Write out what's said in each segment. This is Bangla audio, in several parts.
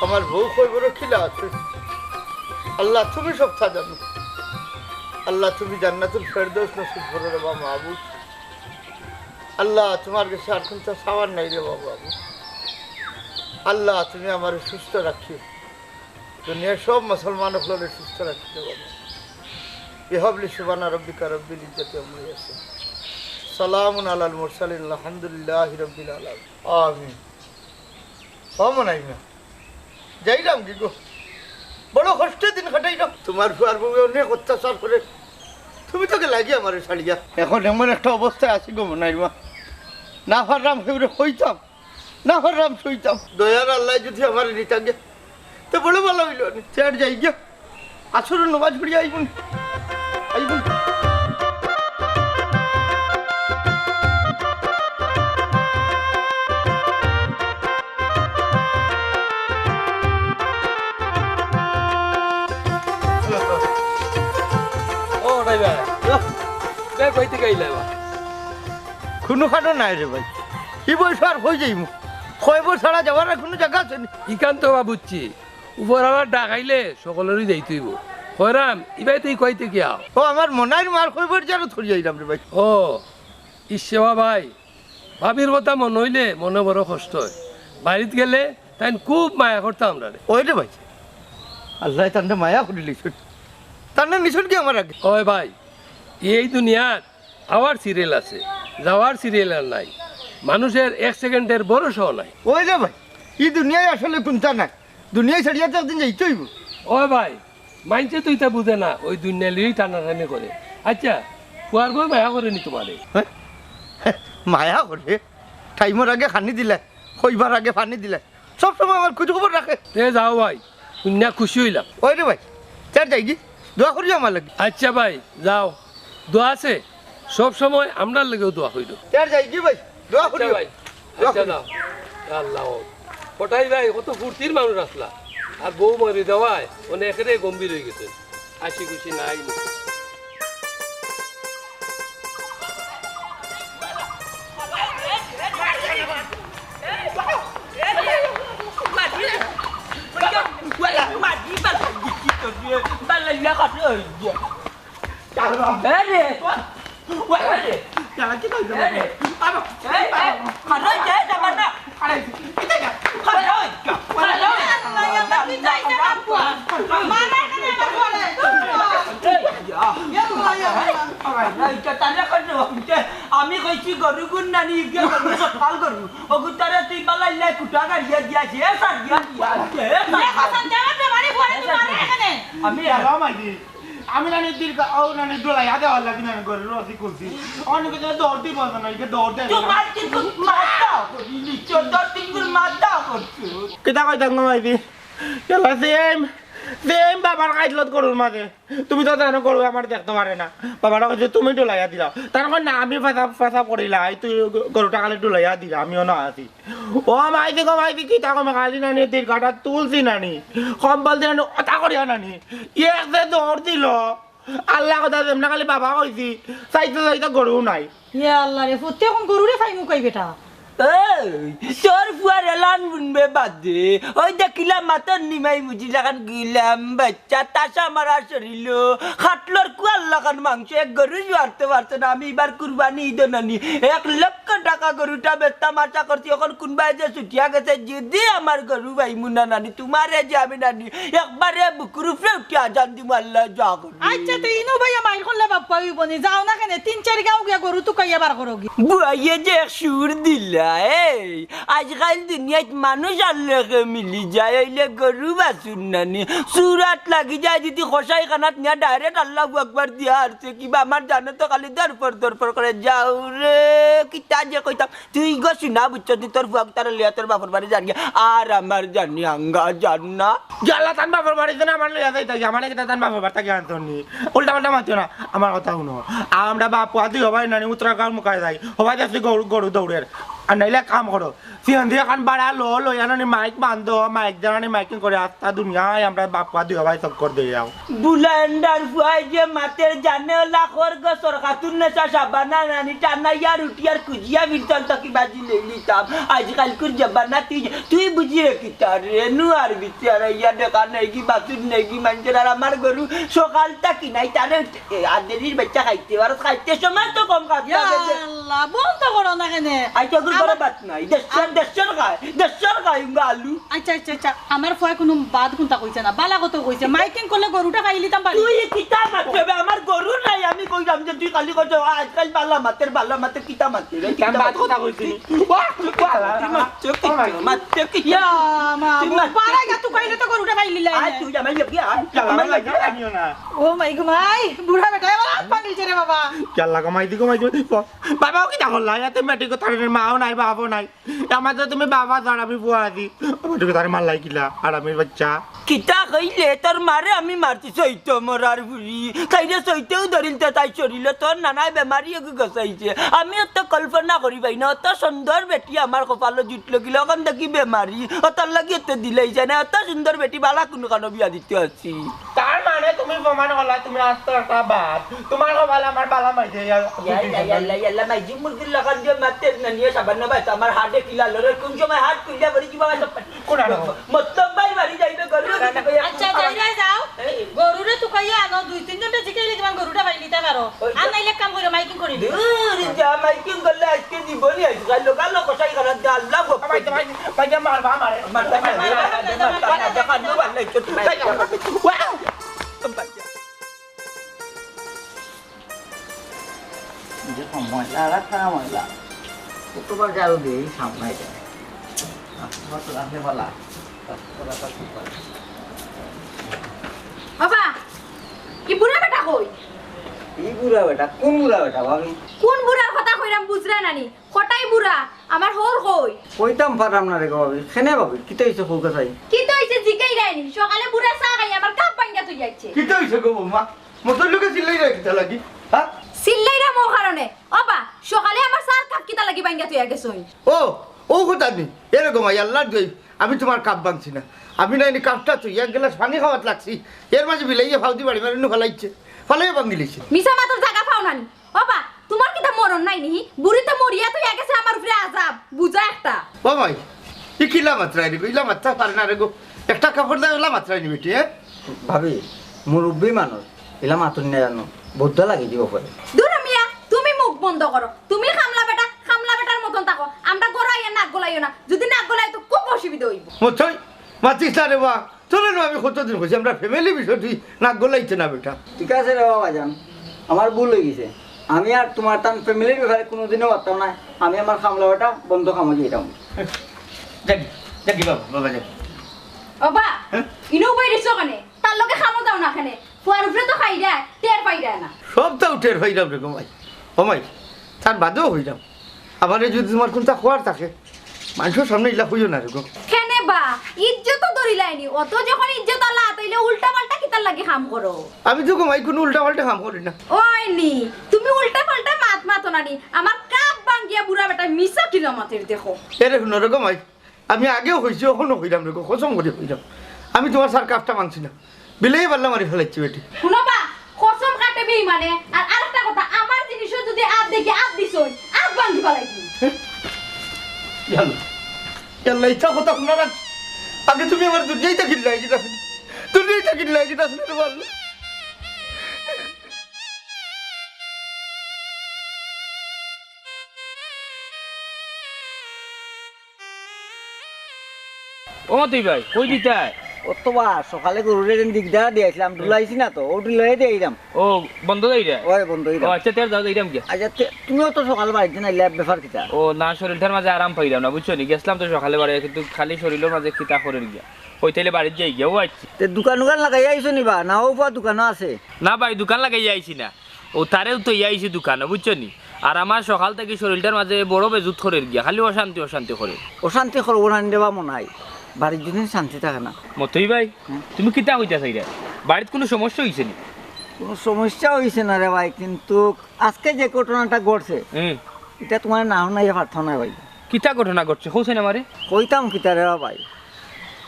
আমার বউ কই বড় খিলা আছে। আল্লাহ তুমি সব তা জানো। আল্লাহ তুমি জান্নাতুল ফেরদৌস নসিব করো রে বাবা মাহবুব। আল্লাহ তোমার কাছে আর কোনটা সাওয়ার নাই রে বাবা বাবু। আল্লাহ তুমি আমার সুস্থ রাখিও, দুনিয়ার সব মুসলমান হলে সুস্থ রাখিও বাবা। ইহাবলি সুবহানা রাব্বিকা রাব্বিল ইজ্জাতি আম্মা ইয়াসিফুন, সালামুন আলাল মুরসালিন, আলহামদুলিল্লাহি রাব্বিল আলামিন। আমিন। নাই না যাইলাম কি গো, বড় কষ্টের দিন কাটাইলাম। তোমার ফুয়ার বউ অনেক অত্যাচার করে, তুমি তোকে লাগিয়ে আমার ছাড়িয়া। এখন এমন একটা অবস্থায় আছি গো মনাইমা, না পারলাম সেগুলো হইতাম, না পারলাম শুইতাম। দয়ার আল্লাহ যদি আমার নিতাকে তো বড় ভালো হইল। চেয়ার যাই গিয়া আসর নমাজ পড়িয়া আইবুন আইবুন। কোনো খাটো নাই রে ভাই, এই বয়স আর হয়ে যাইব। কয়বর ছাড়া যাওয়ার কোনো জায়গা আছে না। ইকান্ত বা বুঝছি উপর আমার ডাকাইলে সকলেরই যাইতেইব। হরাম ইবাই তুই কইতে কি আও? ও আমার মনার মার কয়বর যেন থরি যাইলাম রে ভাই। ও ইসেবা ভাই, ভাবির কথা মন হইলে মনে বড় কষ্ট হয়। বাড়িতে গেলে তাই খুব মায়া করতাম আমরা রে। ওই রে ভাই, আল্লাহ তান্ডে মায়া করে লিখুন, তান্ডে নিশুন কি আমার আগে। ওই ভাই, এই দুনিয়ার আওয়ার সিরিয়াল আছে, যাওয়ার সিরিয়াল আর নাই। মানুষের এক সেকেন্ডের ভরসাও নাই। ওই রে ভাই, এই দুনিয়ায় আসলে কোনটা নাই, দুনিয়ায় ছাড়িয়া তো একদিন যাইতে হইব। ওই ভাই, মাইনছে তুই তা বুঝে না, ওই দুনিয়া লিয়েই টানাটানি করে। আচ্ছা ফুয়ার বই মায়া করেনি তোমারে? মায়া করে টাইমের আগে খানি দিলে, হইবার আগে পানি দিলে, সবসময় আমার খোঁজ খবর রাখে। তে যাও ভাই, দুনিয়া খুশি হইলাম। ওই রে ভাই, চার যাই কি দোয়া করি আমার লাগে। আচ্ছা ভাই যাও, দোয়া আছে সব সময়, আমরা লাগেও দোয়া হইল। চার যাই কি ভাই, দোয়া করি ভাই। আচ্ছা যাও। আল্লাহ কোটাই ভাই, কত ফুর্তির মানুষ আসলা, আর বউ মরি দেওয়ায় অনেকেরে গম্ভীর হয়ে গেছে, হাসি খুশি নাই। আমি কইছি গরু গুণ নানি সকাল গরু ওগু তারে তুই বালাই কুটা গাড়িয়া দিয়াছে সার দিয়া আমি আমি নানি দীর্ঘ ও নানি দোলাই আদে হল্লা দিন আমি গরু রসি করছি অনেক কিছু দৌড়তে বলতো না এটা দৌড়তে তোমার কিন্তু মাথা করিনি 14 দিন করে মাথা করছো কিতা কই দাঙ্গ মাইদি চলা সেম বাবার কাইলত গরুর মাঝে তুমি তো জানো গরু আমার দেখতে পারে না। বাবাটা কইছে তুমি ডুলাইয়া দিলা, তার না আমি ফাঁসা পড়িলা, তুই গরুটা কালে ডুলাইয়া দিলা, আমিও না আছি। ও মাইদি গো মাইদি কি তা কমে কালি নানি দীর্ঘাটা তুলছি নানি, কম্বল দিয়ে নানি অতা করিয়া নানি এক যে দৌড় দিল। আল্লাহ কথা যেমন খালি বাবা কইছি চাইতে চাইতে গরু নাই। ইয়া আল্লাহ রে, ফুটতে এখন গরুরে ফাইমু কই বেটা। তোর ফুয়ার এলান বুনবে বাদে ওই দেখিলাম মাতর নিমাই বুঝি লাগান গিলাম বাচ্চা তাসা মারা শরীর খাটলোর কুয়ার লাগান মাংস এক গরু জোয়ারতে পারছে না। আমি এবার কুরবানি ঈদ নানি 1 লক্ষ টাকা গরুটা বেচতা মাচা করছি। এখন কোনবাই যে ছুটিয়া গেছে, যদি আমার গরু ভাই মুনা নানি তোমারে যে আমি নানি একবারে বুকুর উপরে উঠিয়া জান দিব আল্লাহ যা করবি। আচ্ছা তো ইনো ভাইয়া মাইর করলে বাপ্পা হইবনি, যাও না কেন 3-4 গাঁও গিয়া গরু তো কাইয়া বার করোগি। বুয়াইয়ে যে সুর দিলা আজকাল দুনিয়াত মানুষ আল্লাহকে মিলি যায়, হইলে গরু বাছুর নানি সুরাত লাগি যায় যদি কষাই খানাত নিয়ে ডাইরেক্ট আল্লাহ আকবার দিয়া আসছে কিবা আমার জানো তো খালি দরপর করে যাও রে কিতা যে কইতাম তুই গো শুনা বুঝছ তুই তোর ফুয়াক তার লিয়া তোর বাপর বাড়ি জানি আর আমার জানি আঙ্গা জান না জ্বালা তান বাপর বাড়িতে না আমার লইয়া যাইতাছি, আমার কিতা তান বাপর বাড়িতে গিয়ে আনতনি উল্টা পাল্টা মাতিও না। আমার কথা শুনো, আমরা বাপ আদি হবাই নানি উত্তরাখণ্ড মুখায় যাই, হবাই দেখছি গরু দৌড়ের আর নাইলে কাম করো সিহন্দি এখন বাড়া লো জানানি মাইক বান্ধো মাইক জানানি মাইকিং করে আস্তা দুনিয়ায় আমরা বাপ্পা দুই ভাই চক্কর দিয়ে যাও বুলান্ডার ফুয়াই যে মাতের জানে লাখর গছর খাতুন নেশা সাবানা নানি টানা ইয়ার উঠিয়ার কুজিয়া বিরতল তকি বাজি লই লিতাম আজকালকুর জবানা তুই বুঝি রেখি তার রেনু আর বিচারা ইয়া দেখা নেগি বাতুর নেগি মানুষের আর আমার গরু সকালটা কিনাই তারে আদেরির বাচ্চা খাইতে আর খাইতে সময় তো কম খাতে আল্লাহ বন্ধ করো না কেন আইটা গুলো করে বাত নাই দেশের খায় আলু আচ্ছা আচ্ছা আচ্ছা আমার ফয় কোনো বাদ কোনটা কইছে না বালা কত কইছে মাইকিং করলে গরুটা খাই লিতাম পারি তুই কিতা মারতে আমার গরু নাই আমি কইলাম যে তুই কালি কইছ আজকাল বালা মাতের কিতা মারতে রে কেন বাদ কথা কইছিনি মারতে কি ইয়া মা পারা গা তুই কইলে তো গরুটা খাই লিলা আয় তুই আমার লাগি আমার লাগে আনিও না ও মাই গো মাই বুড়া বেটা আমার পাগল রে বাবা কেলা কমাই দি বাবাও কি দেখো লাইয়াতে মেটিক তার মাও নাই বাবাও নাই আমার তো তুমি বাবা জান আমি বুয়া দি মেটিক তার মাল লাইকিলা আর আমি বাচ্চা কিতা কইলে তোর মারে আমি মারছি সইতো মরার বুড়ি তাইরে সইতেও ধরিলতে তাই চরিল তোর নানাই বেমারি গসাইছে আমি অত কল্পনা করি পাই না অত সুন্দর বেটি আমার কপালে জুটল গিল ওখান দেখি বেমারি অতর লাগি এত দিলেইছে না অত সুন্দর বেটি বালা কোনো কানো বিয়া দিতে আসছি তার মানে তুমি প্রমাণ করলা তুমি আস্ত একটা বাপ তোমার কপাল আমার বালা মাইছে ইয়াল্লা মাইজি মুরগির লাগান দিয়ে মারতে না নিয়ে সাবান্ন ভাই আমার হাটে কিলা লরে কোন সময় হাট কিলা বলি কি বাবা সব কোন মতলব ভাই বাড়ি যাইবে গরু আচ্ছা যাই যাও গরুরে তো কইয়া আনো দুই তিন জনটা জিকাইলে তোমার গরুটা খাই লিতে পারো আর নাইলে কাম করে মাইকিং করি দিও দূর যা মাইকিং করলে আজকে দিবনি আজকাল লোকাল কষাই করা দে আল্লাহ গো ভাই তোমার ভাই মারবা মারে মারতে মারতে দেখান নো ভালো একটু ওয়াও যে ময়লা রাখা ময়লা কতবার জাল দিয়ে সামনে যায় রাখতে পারলা বাবা কি বুড়া বেটা কই এই বুড়া বেটা কোন বুড়া বেটা ভাবি কোন বুড়ার কথা কইরাম বুঝরা নানি কটাই বুড়া আমার হোর কই কইতাম পারাম না রে ভাবি খেনে ভাবি কি তাইছে ফোকা চাই কি তো হইছে জিগাই রাইনি সকালে বুড়া চা খাই আমার কাপ পাঙ্গা তুই যাচ্ছে কি হইছে গো বৌমা মতর লোকে চিল্লাই রাখিতে লাগি হ্যাঁ সিল্লাইরা মো কারণে বাবা সকালে আমার চার কাপ কিতা লাগি পাঙ্গা তুই গেছই ও কথা নেই এরকম আল্লাহ দই আমি তোমার কাপ ভাঙছি না আমি না এনে কাপটা তুই এক গ্লাস পানি খাওয়াত লাগছি এর মাঝে বিলাইয়ে ফাউদি বাড়ি মারে ফেলাইছে ফেলাই ভাঙি লিছে মিছা মাতর জায়গা পাও নানি বাবা তোমার কিতা মরণ নাই নি বুড়ি তো মরিয়া তুই গেছে আমার উপরে আজাব বুঝা একটা ও ভাই ই কিলা মাত্রায় রে ইলা মাত্রা পারে না রে গো একটা কাপড় দাও ইলা মাত্রায় নি বেটি হ্যাঁ ভাবি মুরব্বী মানুষ এলা মাতুন না জানো বদ্ধ লাগি দিব পরে দূর মিয়া তুমি মুখ বন্ধ করো তুমি খামলা বেটার মতন থাকো আমরা গড়াইয়া নাক গলাইও না যদি নাক গলাই তো খুব অসুবিধা হইব মতই মাতিস না রে বা চলে না আমি কতদিন কইছি আমরা ফ্যামিলি বিষয় তুই নাক গলাইছে না বেটা ঠিক আছে রে বাবা জান আমার ভুল হয়ে গেছে আমি আর তোমার তান ফ্যামিলির ব্যাপারে কোনোদিনও পারতাম না আমি আমার খামলা বেটা বন্ধ খামো যেতাম দেখি বাবা যাক বাবা ইনো বই দিছো কানে তার লগে খামো দাও না খানে ফুয়ার উপরে তো খাই দেয় টের পাই দেয় না সব তো উঠে হইলাম রে গো ভাই ও ভাই তার বাদেও হইলাম আবার যদি তোমার কোনটা খোয়ার থাকে মানুষের সামনে ইলা হইও না রে গো কেনে বা ইজ্জত তো ধরিলাইনি অত যখন ইজ্জত আল্লাহ তাইলে উল্টা পাল্টা কিতার লাগি খাম করো আমি তো গো ভাই কোনো উল্টা পাল্টা কাম করি না ওইনি তুমি উল্টা পাল্টা মাতো নানি আমার কাপ ভাঙ্গিয়া বুড়া বেটা মিছা কিলো মাতের দেখো এরে শুনো রে গো ভাই আমি আগেও হয়েছি ওখানে হইলাম রে গো কসম করে হইলাম আমি তোমার স্যার কাপটা মানছি না বিলেই পারলাম মারি ফেলাচ্ছি বেটি শুনো বা কসম কাটে বেইমানে আর আরেকটা কথা আমার জিনিসও যদি আপ দেখি আপ দিছই আপ ভাঙ্গি ফেলাইছি ইয়াল্লা ইচ্ছা কথা শোনা আগে তুমি আমার দুর্যাইতা কিনলাই যেটা দুর্যাইতা কিনলাই যেটা শুনে বললো ও তুই ভাই কই দিতে ও তো বা সকালে গরুরে দিকদার দিয়েছিলাম ডুলাইছি না তো ও ডুলাই দিয়ে দিলাম ও বন্ধ দেই রে ওই বন্ধু ও আচ্ছা তের যাও দিলাম কি আচ্ছা তুমিও তো সকাল বাড়িতে না ল্যাব ব্যাপার কিতা ও না শরীরটার মাঝে আরাম পাইলাম না বুঝছো নি গেছিলাম তো সকালে বাড়ি কিন্তু খালি শরীরের মাঝে খিতা করে গিয়া ওই তাইলে বাড়িতে যাই গিয়া ও আইছি তে দোকান লাগাই আইছো নিবা না ও পা দোকানও আছে না ভাই দোকান লাগাই আইছি না ও তারেও তো আইছি দোকানে বুঝছো নি আর আমার সকাল থেকে শরীরটার মাঝে বড় বেজুত করে গিয়া খালি অশান্তি করে অশান্তি করবো না দেবা মনে হয় বাড়ির জন্য শান্তি থাকে না মতই ভাই তুমি কিতা কইতা চাই রে বাড়িতে কোনো সমস্যা হইছে নি কোনো সমস্যা হয়েছে না রে ভাই কিন্তু আজকে যে ঘটনাটা ঘটছে এটা তোমার নাও নাই পারত না ভাই কিতা ঘটনা ঘটছে হোসেন আমারে কইতাম কিতারে ভাই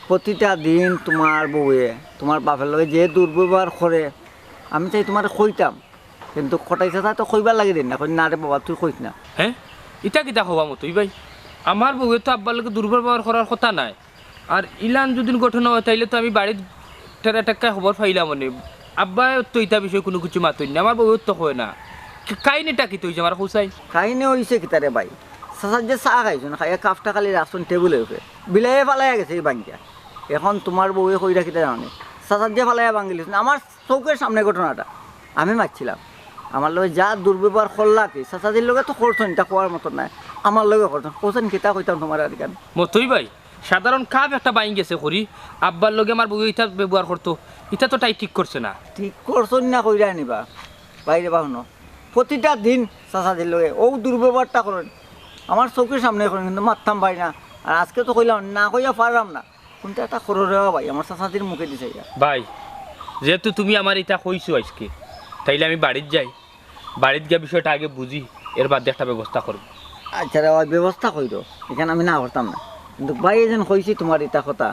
প্রতিটা দিন তোমার বউয়ে তোমার বাপের লগে যে দুর্ব্যবহার করে আমি চাই তোমার কইতাম কিন্তু খটাইছে তা তো কইবার লাগে দিন না কই না রে বাবা তুই কইস না হ্যাঁ ইটা কিতা হবা মতোই ভাই আমার বউয়ে তো আব্বার লোকে দুর্ব্যবহার করার কথা নাই আর ইলান যদি ঘটনা হয় তাইলে তো আমি বাড়ির টেরা টেক্কা খবর পাইলাম মানে আব্বা তো ইটা বিষয়ে কোনো কিছু মাতই না আমার বউয়ের তো হয় না কাহিনিটা কি তুই আমার হোসাই কাহিনী হইছে কিতারে ভাই সাসার যে চা খাইছো না খাইয়া কাপটা খালি রাখছুন টেবুলে উঠে বিলাইয়ে ফালাইয়া গেছে এই বাঙ্গিয়া এখন তোমার বউয়ে কই রাখিতে জানি সাসার যে ফালাইয়া ভাঙ্গিলিস না আমার চৌকের সামনে ঘটনাটা আমি মারছিলাম আমার লগে যা দুর্ব্যবহার করলা কি সাসাদির লগে তো করছেন এটা কোয়ার মতন নাই আমার লগে করছেন কোসেন কিতা কইতাম তোমার আর কেন মতোই ভাই সাধারণ কাপ একটা বাইন গেছে করি আব্বার লগে আমার বউ ইটা ব্যবহার করতো ইটা তো তাই ঠিক করছে না ঠিক করছেন না কইরা আনিবা বাইরে বাহন প্রতিটা দিন সাসাদির লগে ও দুর্ব্যবহারটা করেন আমার চৌকের সামনে করেন কিন্তু মারতাম পাই না আর আজকে তো কইলাম না কইয়া পারলাম না কিন্তু একটা করো রে ভাই আমার সাসাদির মুখে দিছে এটা ভাই যেহেতু তুমি আমার এটা কইছো আজকে তাইলে আমি বাড়ির যাই বাড়ির গিয়ে বিষয়টা আগে বুঝি এর বাদে একটা ব্যবস্থা করবো আচ্ছা রে ভাই ব্যবস্থা কইরো এখানে আমি না করতাম না কিন্তু ভাই যেন কইছি তোমার এটা কথা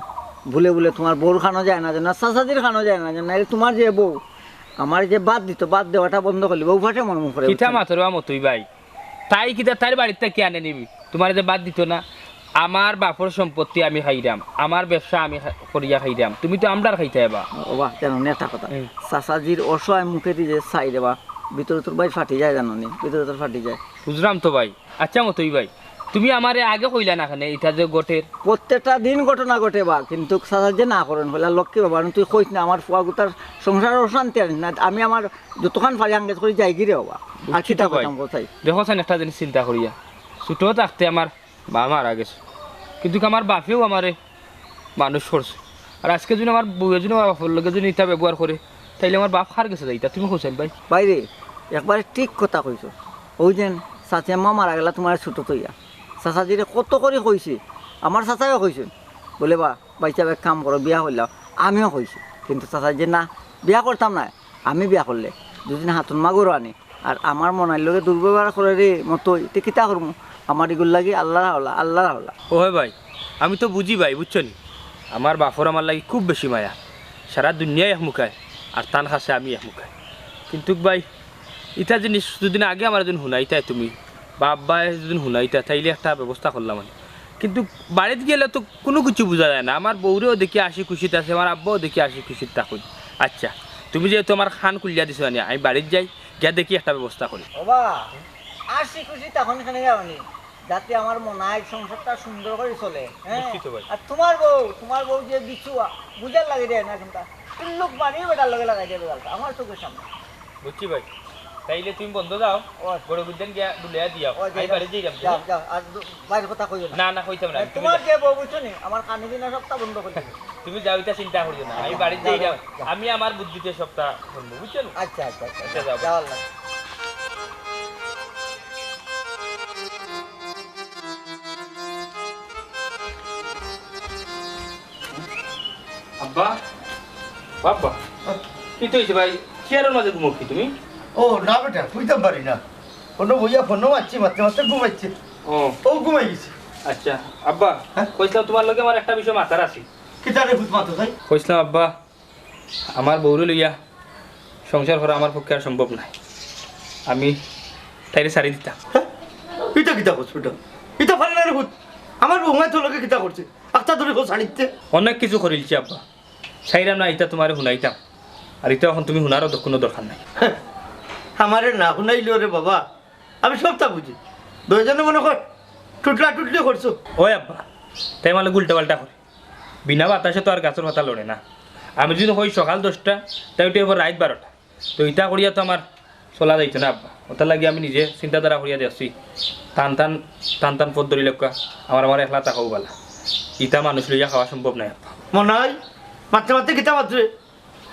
ভুলে ভুলে তোমার বউর খানো যায় না যেন সাসাদির খানো যায় না যেন তোমার যে বউ আমার যে বাদ দিত বাদ দেওয়াটা বন্ধ করলি বউ ফাটে মন মুখ করে কিতা মাতরবা মতোই ভাই তাই কিতা তার বাড়িতে কে আনে নিবি তোমার যে বাদ দিত না আমার বাপর সম্পত্তি আমি খাইরাম আমার ব্যবসা আমি করিয়া খাইরাম তুমি তো আমরার খাইতে হবা ও বাহ জানো নেতা কথা সাসাজির অসহায় মুখে দিয়ে চাই রে বা ভিতরে তোর ভাই ফাটি যায় জানো নি ভিতরে তোর ফাটি যায় বুঝলাম তো ভাই আচ্ছা মতোই ভাই তুমি আমারে আগে কইলা না খানে এটা যে গোটের প্রত্যেকটা দিন ঘটনা ঘটে বা কিন্তু সাসার যে না করেন বলে লক্ষ্মী বাবা তুই কইস না আমার ফুয়া গুতার সংসারের অশান্তি আর না আমি আমার যতক্ষণ পারি আঙ্গেজ করে যাই গিরে বাবা আর খিতা কইতাম কোথায় দেখো সান একটা জিনিস চিন্তা করিয়া ছোট থাকতে আমার মা মারা গেছে কিন্তু আমার বাপেও আমারে মানুষ করছে আর আজকে যদি আমার বউয়ের জন্য আমার বাপের লোকের জন্য ইটা ব্যবহার করে তাইলে আমার বাপ হার গেছে যাইতা তুমি হোসেন ভাই বাইরে একবারে ঠিক কথা কইছো ওই যেন চাচিয়াম্মা মারা গেলা তোমার ছোট তৈয়া চাচাজিরে কত করে কইছি আমার চাচাইও কইছেন বলে বা বাইচা এক কাম করো বিয়া করলাম আমিও কইছি কিন্তু চাচাজি না বিয়া করতাম না আমি বিয়া করলে দুদিন হাতন মাগুরো আনি আর আমার মনের লোকে দুর্ব্যবহার করে রে মতো এটা কিতা করবো আমার এগুলো লাগে আল্লাহ হলা আল্লাহ হলা ও হয় ভাই আমি তো বুঝি ভাই বুঝছো নি আমার বাপর আমার লাগে খুব বেশি মায়া সারা দুনিয়ায় এক মুখায় আর তান কাছে আমি এক মুখায় কিন্তু ভাই ইটা জিনিস দুদিন আগে আমার যদি শুনাইতাই তুমি বা আব্বাই যদি শুনাইতা তাইলে একটা ব্যবস্থা করলাম মানে কিন্তু বাড়িতে গেলে তো কোনো কিছু বোঝা যায় না আমার বউরেও দেখি আসি খুশিতে আছে আমার আব্বাও দেখি আসি খুশিতে থাকুন আচ্ছা তুমি যেহেতু আমার খান খুলিয়া দিছো না আমি বাড়িতে যাই গিয়া দেখি একটা ব্যবস্থা করি বাবা আসি খুশি তখন এখানে যাওনি যাতে আমার মনায় সংসারটা সুন্দর করে চলে হ্যাঁ আর তোমার বউ যে বিছুয়া বুঝার লাগে দেয় না কিন্তু লোক বাড়িয়ে বেটার লগে লাগাই দেবে আমার চোখের সামনে বুঝছি ভাই তাইলে তুমি বন্ধ যাও বড় বুঝছেন গিয়া দুলিয়া দিও আমি বাড়ি যাই যাও যাও আর বাইরের কথা কইও না না কইতাম না তোমার যে বউ বুঝছো নি আমার কানে দিনা সবটা বন্ধ করে দিবে তুমি যাও এটা চিন্তা করিও না আমি বাড়ি যাই আমি আমার বুদ্ধিতে সবটা শুনবো বুঝছো আচ্ছা আচ্ছা আচ্ছা, আচ্ছা যাও। যাও আল্লাহ আব্বা বাবা কি তো হয়েছে ভাই চেয়ারের মাঝে ঘুমোকি তুমি ও না বেটা বুঝতে পারি না কোনো বইয়া ফোনও মারছি মারতে মারতে ঘুমাইছে ও ঘুমাই গেছে আচ্ছা আব্বা কইছিলাম তোমার লগে আমার একটা বিষয় মাথার আছে কি তারে ভূত মাতো তাই কইছিলাম আব্বা আমার বউরে লইয়া সংসার করা আমার পক্ষে আর সম্ভব নাই আমি তাইলে সারি দিতাম এটা কিতা করছো এটা এটা পারে না রে ভূত আমার বৌমায় তো লোকে কিতা করছে আচ্ছা ধরে ছাড়িতে অনেক কিছু করিলছি আব্বা সাইরাম না এটা তোমারে শুনাইতাম আর এটা এখন তুমি শুনারও তো কোনো দরকার নাই আমারে না শুনাইলো রে বাবা আমি সবটা বুঝি দুইজনে মনে কর টুটলা টুটলি করছো ওই আব্বা তাই মানে উল্টা পাল্টা করে বিনা বাতাসে তো আর গাছের পাতা লড়ে না আমি যদি হই সকাল 10টা তাই ওটা এবার রাত 12টা তো এটা করিয়া তো আমার চলা যাইতো না আব্বা ওটার লাগে আমি নিজে চিন্তাধারা করিয়া দিচ্ছি টান টান টান টান পথ ধরি লোক আমার একলা থাকাও বলা ইটা মানুষ লইয়া খাওয়া সম্ভব নাই আব্বা মনে হয় মারতে মারতে কিতা মাত্রে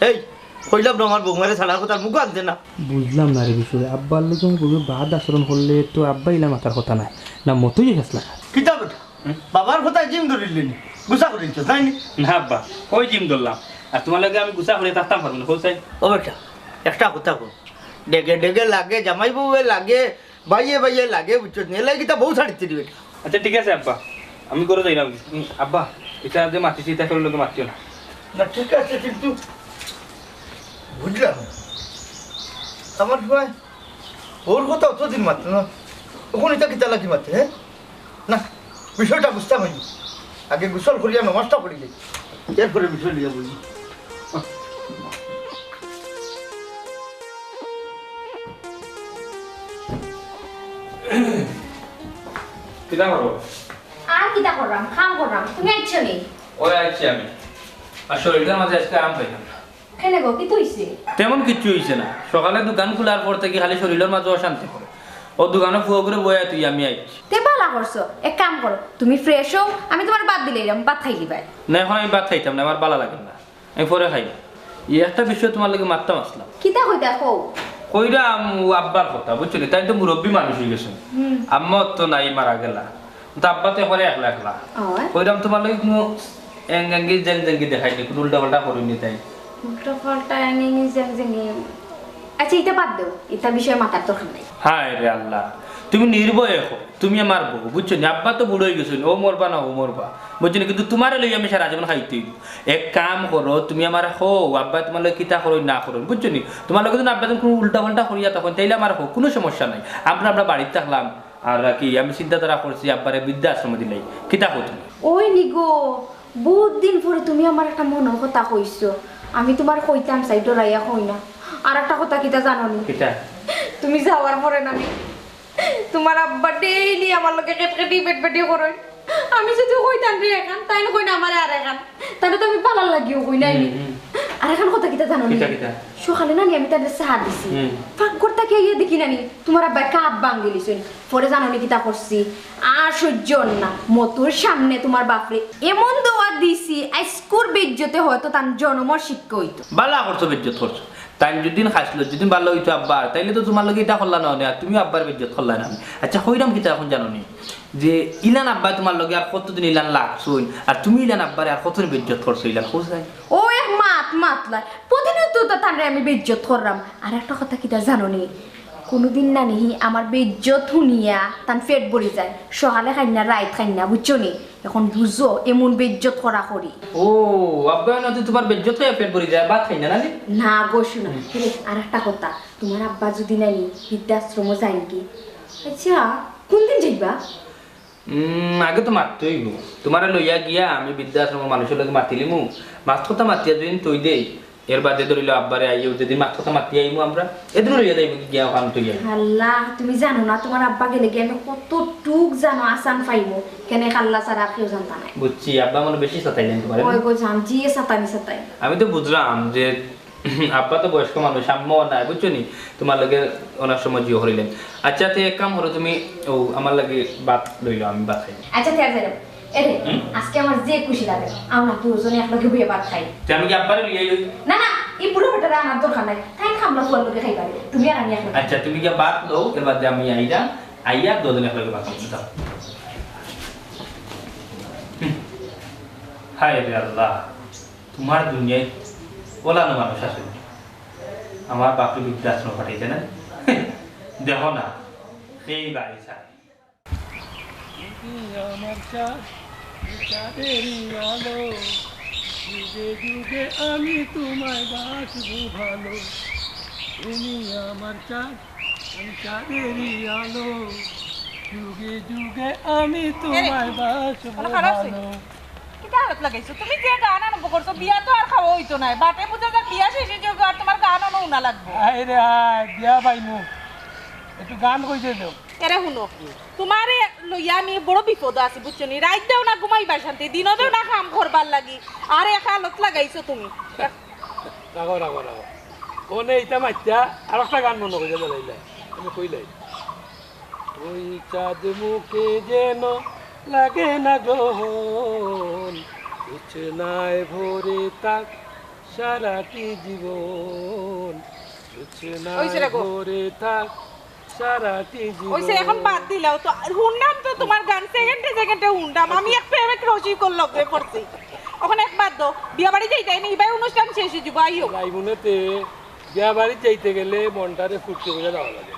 এই কইলাম না আমার বৌমারে ছাড়ার কথা মুখ আনতে না বুঝলাম না রে বিষয়ে আব্বার লোক বাদ আচরণ করলে তো আব্বা ইলা মাথার কথা নাই না মতোই গেছলা কিতা বেটা বাবার কথা জিম ধরিলেনি গুছা করিলছ তাই নি না আব্বা ওই জিম ধরলাম আর তোমার লাগে আমি গুছা করে থাকতাম পারবো না কোথায় ও বেটা একটা কথা কো ডেগে ডেগে লাগে জামাই বউয়ে লাগে বাইয়ে বাইয়ে লাগে বুঝছো নি এলাই কিতা বউ ছাড়িতে দিবে আচ্ছা ঠিক আছে আব্বা, আমি করে যাই না। আব্বা এটা যে মাতিছি এটা করে লোকে মাতিও না। না ঠিক আছে, কিন্তু বুঝলাম আমার ভাই ওর কথা অতদিন মাত্র না, তখন এটা কি চালাকি মাত্র, হ্যাঁ না বিষয়টা বুঝতে পারি। আগে গোসল করিয়া নমাজটা করি যাই, এরপরে বিষয় নিয়ে বলি। কিটা করো? আর কিটা করলাম, কাম করলাম, তুমি আইছো নি? ওই আইছি আমি, আর শরীরটার মাঝে আজকে আরাম পাইলাম না। কেন গো, কি হইছে? তেমন কিচ্ছু হয়েছে না, সকালে দোকান খোলার পর থেকে খালি শরীরের মাঝে অশান্তি করে। ও দোকানে ফুয়া করে বয়া তুই আমি আইছি। তে ভালো করছো, এক কাম করো, তুমি ফ্রেশ হও, আমি তোমার বাদ দিলে এরকম ভাত খাই দিবাই। না এখন আমি ভাত খাইতাম না, আমার ভালো লাগে না, আমি পরে খাই। এই একটা বিষয় তোমার লাগে মারতাম আসলাম। কিটা হইতা কও? কইরা আব্বার কথা বুঝছো, তাই তো মুরব্বী মানুষ হয়ে গেছে। আম্মা তো নাই, মারা গেলা, তো আব্বা তো এখন একলা একলা। কইরাম তোমার লাগে কোনো এঙ্গাঙ্গি জেঙ্গি দেখাইনি, কোনো উল্টা পাল্টা করিনি। তাই উল্টা পাল্টা এঙ্গি জেঙ্গি, আচ্ছা এটা বাদ দাও, এটা বিষয়ে মাথার দরকার নাই। হায় রে আল্লাহ, তুমি নির্ভয় হো, তুমি আমার বউ বুঝছো না। আব্বা তো বুড়ো হয়ে গেছো, ও মরবা না ও মরবা বুঝছো না, কিন্তু তোমার লই আমি সারা জীবন খাইতে। এক কাম করো, তুমি আমার হো, আব্বা তোমার লগে কিতা করো না করো বুঝছো নি। তোমার লগে যদি আব্বা কোনো উল্টা পাল্টা করিয়া তখন তাইলে আমার হো, কোনো সমস্যা নাই। আমরা বাড়িতে থাকলাম, আর কি আমি চিন্তাধারা করছি আব্বারে বৃদ্ধাশ্রমে দিলাই, কিতা কো তুমি? ওই নিগো, বহুত দিন পরে তুমি আমার একটা মনের কথা কইছো, আমি তোমার কইতাম চাই, ডরাইয়া কই না। আর একটা কথা কিটা জানো নি? কিতা? তুমি যাওয়ার পরে না তোমার আব্বা ডেইলি আমার লোকে কেটকেটি পেটপেটি করে। আমি যদি কইতাম রে এখান, তাই না কই না আমার আর এখান, তাহলে তো আমি পালার লাগিও কই নাই। আর এখন কথা কিটা জানো নি? সকালে না আমি তাদের চা দিছি, ফাঁক করতে গিয়ে দেখি নানি তোমার আব্বা কাপ ভাঙ্গিলিছেন। পরে জানো নি কিটা করছি, আর সহ্য না, মতুর সামনে তোমার বাপরে এমন দোয়া দিছি, আইস্কুর বেজ্জতে হয়তো তার জন্মর শিক্ষা হইতো। বালা করছো বেজ্জত করছো, তাই যদিন খাইছিল যদি ভালো হইতো আব্বা, তাইলে তো তোমার লগে এটা করলা না, আর তুমি আব্বার বেজ্জত করলা না। আচ্ছা হইরাম কিতা এখন জানো নি, যে ইলান আব্বা তোমার লগে আর কতদিন ইলান লাগছই, আর তুমি ইলান আব্বারে আর কতদিন বেজ্জত করছো ইলান খোঁজাই। ও এক মাতলাই প্রতিনিয়ত তো তারে আমি বেজ্জত করলাম। আর একটা কথা কিটা জানো নি, কোনোদিন না নিহি আমার বেজ্জত শুনিয়া তান পেট ভরি যায়, সকালে খাই না রাইত খাই না, বুঝছো নি? এখন বুঝো এমন বেজ্জত করা করি। ও আব্বা না তোমার বেজ্জত হয়ে পেট ভরি যায়, ভাত খাই না নানি? না গো শোনা, আর একটা কথা, তোমার আব্বা যদি নাই বৃদ্ধাশ্রম যায় নাকি? আচ্ছা কোনদিন যাইবা? আগে তো মারতেই গো, তোমার লইয়া গিয়া আমি বৃদ্ধাশ্রম মানুষের লগে মাতিলিমু, মাছ কথা মাতিয়া যদি তৈ দেই, এর বাদে ধরিল আব্বারে আইও যদি মাছ কথা মাতি আইমু আমরা, এদিন লইয়া যাইব গিয়া ওখান তুই। আল্লাহ তুমি জানো না তোমার আব্বা গেলে গিয়ে আমি কতটুক জানো আসান পাইবো, কেন আল্লাহ ছাড়া কেউ জানতা নাই। বুঝছি, আব্বা মানে বেশি সাতাইলেন তোমার। ওই গো জান জি সাতানি সাতাই। আমি তো বুঝলাম যে আব্বা তো বয়স্ক মানুষ, আম্মাও নাই বুঝছো নি, তোমার লাগে অনেক সময় জিও হরিলেন। আচ্ছা তো এক কাম করো তুমি, ও আমার লাগে ভাত লইলো, আমি ভাত খাই। আচ্ছা ঠিক আছে এরে, আজকে আমার যে খুশি লাগে আমরা দুজনে একলগে বইয়ে ভাত খাই। আমি কি আব্বারে লইয়াই লই? না না, এই পুরো বেটারা আমার দরকার নাই, তাই খামলা ফুয়ার লগে খাইবা, তুমি আর আমি একলগে। আচ্ছা তুমি কি ভাত লও, এর বাদে আমি আইয়া দুজনে একলগে ভাত খাই। দাও। হায় রে আল্লাহ, তোমার দুনিয়ায় ওলানো মানুষ আছে, আমার বাপরে বৃদ্ধাশ্রম পাঠাইছে না, দেখো না এই বাড়ি ছাড়ে। আমার চাঁদেরই আলো, যুগে যুগে আমি তোমায় বাসবো ভালো। তুমি আমার চাঁদ, আমি চাঁদেরই আলো, যুগে যুগে আমি তোমায় বাসবো ভালো। তুমি যে গান আরম্ভ করছো, বিয়া তো আর খাওয়া হইতো না, বাটে বুঝে যা বিয়া শেষে যে আর তোমার গান না লাগবে। আয় রে আয়, বিয়া পাইনু, একটু গান কইতে দাও। এরে শুনো, তোমার লইয়া আমি বড় বিপদ আছি বুঝছো নি, রাত দেও না ঘুমাইবার শান্তি, দিনও দেও না কাম করবার লাগি, আর একা আলত লাগাইছো তুমি। রাগো রাগো রাগো, ওনে ইটা মাইতা আর একটা গান মনে করে বলাইলা, আমি কইলাই ওই চাঁদ মুখে যেন লাগে না গ্রহণ, বিছনায় ভরে থাক সারাটি জীবন, বিছনায় ভরে থাক সারাটি জীবন। ওইসে এখন বাদ দিলাও তো, শুনলাম তো তোমার গান, সেকেন্ডে সেকেন্ডে শুনলাম, আমি এক প্রেমিক রসিকর লগে পড়ছি। এখন এক বাদ দাও, বিয়া বাড়ি যাইতে নি, এবার অনুষ্ঠান শেষ হয়ে যাবো, আইও। রাইমুনেতে বিয়া বাড়ি যাইতে গেলে মনটারে ফুটতে বোঝা যাওয়া লাগে,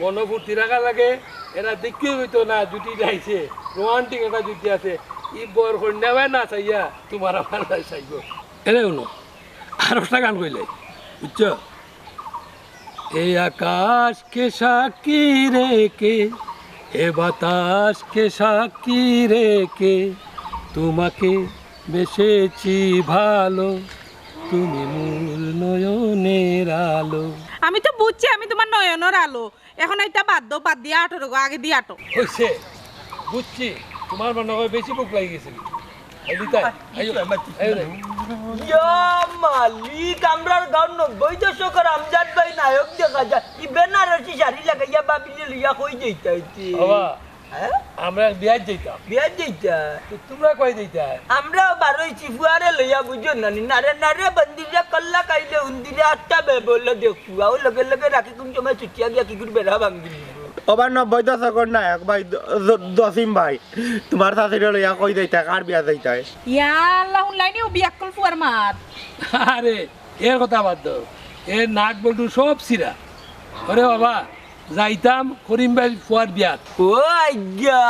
মনো ফুর্তি রাখা লাগে এরা দেখিও হইতো না জুটি যাইছে রোমান্টিক একটা জুটি আছে ই বর কন্যা না চাইয়া তোমার আমার নাই চাইব এনে শুনো আর একটা গান কইলে বুঝছো এই আকাশ কে সাক্ষী রেখে এ বাতাস কে সাক্ষী রেখে তোমাকে বেসেছি ভালো তুমি মূল নয়নের আলো আমি তো বুঝছি আমি তোমার নয়নের আলো এখন এটা বাদ দাও বাদ দিয়ে আটো রোগো আগে দিয়ে আটো হয়েছে বুঝছি তোমার মনে হয় বেশি বুক লাগি গেছে মালিক আমরার গাঁও 90 দশকের আমজাদ ভাই নায়ক দেখা যায় ই বেনারসি শাড়ি লাগাইয়া বাবিলে লইয়া কই যাইতাইতে বাবা আমরা বিয়াজ যাইতাম বিয়া যাইতা তো তোমরা কই যাইতা আমরা বারোই চিফুয়ারে লইয়া বুঝো নানি নারে নারে বন্দিরে কল্লা কাইলে উন্দিরে আটটা বেবল দেখু আও লগে লগে রাখি কুম জমা ছুটিয়া গিয়া কি গুড় বেড়া ভাঙ্গি ওবার 90 দশকের নায়ক ভাই দসিম ভাই তোমার শাশুড়ি লইয়া কই যাইতা কার বিয়া যাইতা ইয়া আল্লাহ লাইনে ও বিয়াক্কল ফুয়ার মার আরে এর কথা বাদ দাও এর নাট বল্টু সব সিরা ওরে বাবা যাইতাম করিম ভাই ফুয়ার বিয়াত ও আজ্ঞা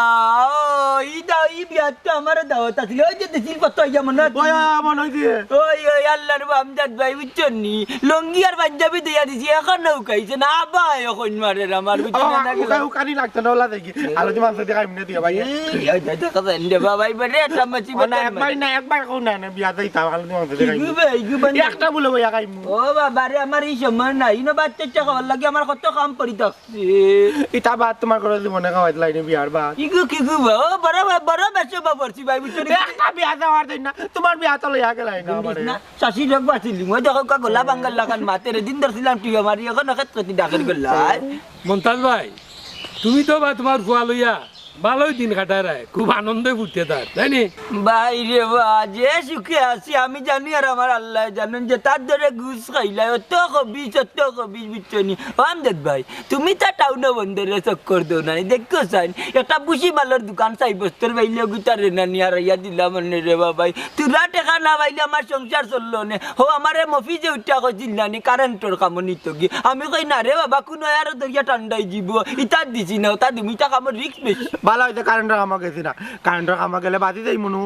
ই দাও ই বিয়া তো আমার দাওয়াত আছিল ওই যে দিছিল কত আইয়া মনে ওই মনে হইছে ওই ওই আল্লাহর আমজাদ ভাই বুঝছনি লঙ্গি আর পাঞ্জাবি দিয়া দিছি এখন নৌকাইছে না আবা এখন মারে আমার বুঝছনি না গেল কানি লাগতো না ওলা দেখি আলো দি মাংস দেখাই মনে দিয়া ভাই এই দেখা যায় নে বাবাই বলে একটা মাছি না একবার কোন না বিয়া যাইতা আলো দি মাংস দেখাই একটা বলে ভাই খাইমু ও বাবা রে আমার এই সময় নাই ইনো বাচ্চা খাওয়ার লাগে আমার কত কাম পড়ি থাকছে ইটা বাদ তোমার করে জীবনে খাওয়াই লাইনে বিয়ার বাদ কি গো ও বড় বেচে বাবরছি ভাই বুঝছনি একটা বিয়া যাওয়ার দিন না তোমার বিয়া তো লইয়া গেলাই না আমারে না শাশি লোক বাঁচিলি মই দেখো কা গোলা বাঙ্গাল লাগান মাতের দিন ধরছিলাম তুই আমার এখন ক্ষেত্রে ডাকের গল্লাই মন্তাজ ভাই তুমি তো বা তোমার ফুয়া লইয়া ভালোই দিন কাটায় রায় খুব আনন্দে ঘুরতে তার তাই নি ভাই রে বা যে সুখে আছি আমি জানি আর আমার আল্লাহ জানেন যে তার ধরে ঘুষ খাইলাই অত কবিস বুঝছনি আমজাদ ভাই তুমি তা টাউনে বন্দরে চক্কর দো না দেখো চাইন একটা বুসি মালের দোকান চাই বস্তর বাইলে গুতারে না নিয়ে ইয়া দিলাম রে বাবাই তুরা টেকা না পাইলে আমার সংসার চললো নে হো আমারে মফিজে উঠা কইছিল নানি কারেন্টর কাম নিত গি আমি কই না রে বাবা কোনো আর দরিয়া ঠান্ডাই যাব ইতা দিছি না তা দিমিটা কাম রিস্ক বেশি ভালো হইতে কারেন্টের কামা গেছি না কারেন্টের কামা গেলে বাদি যাই মনু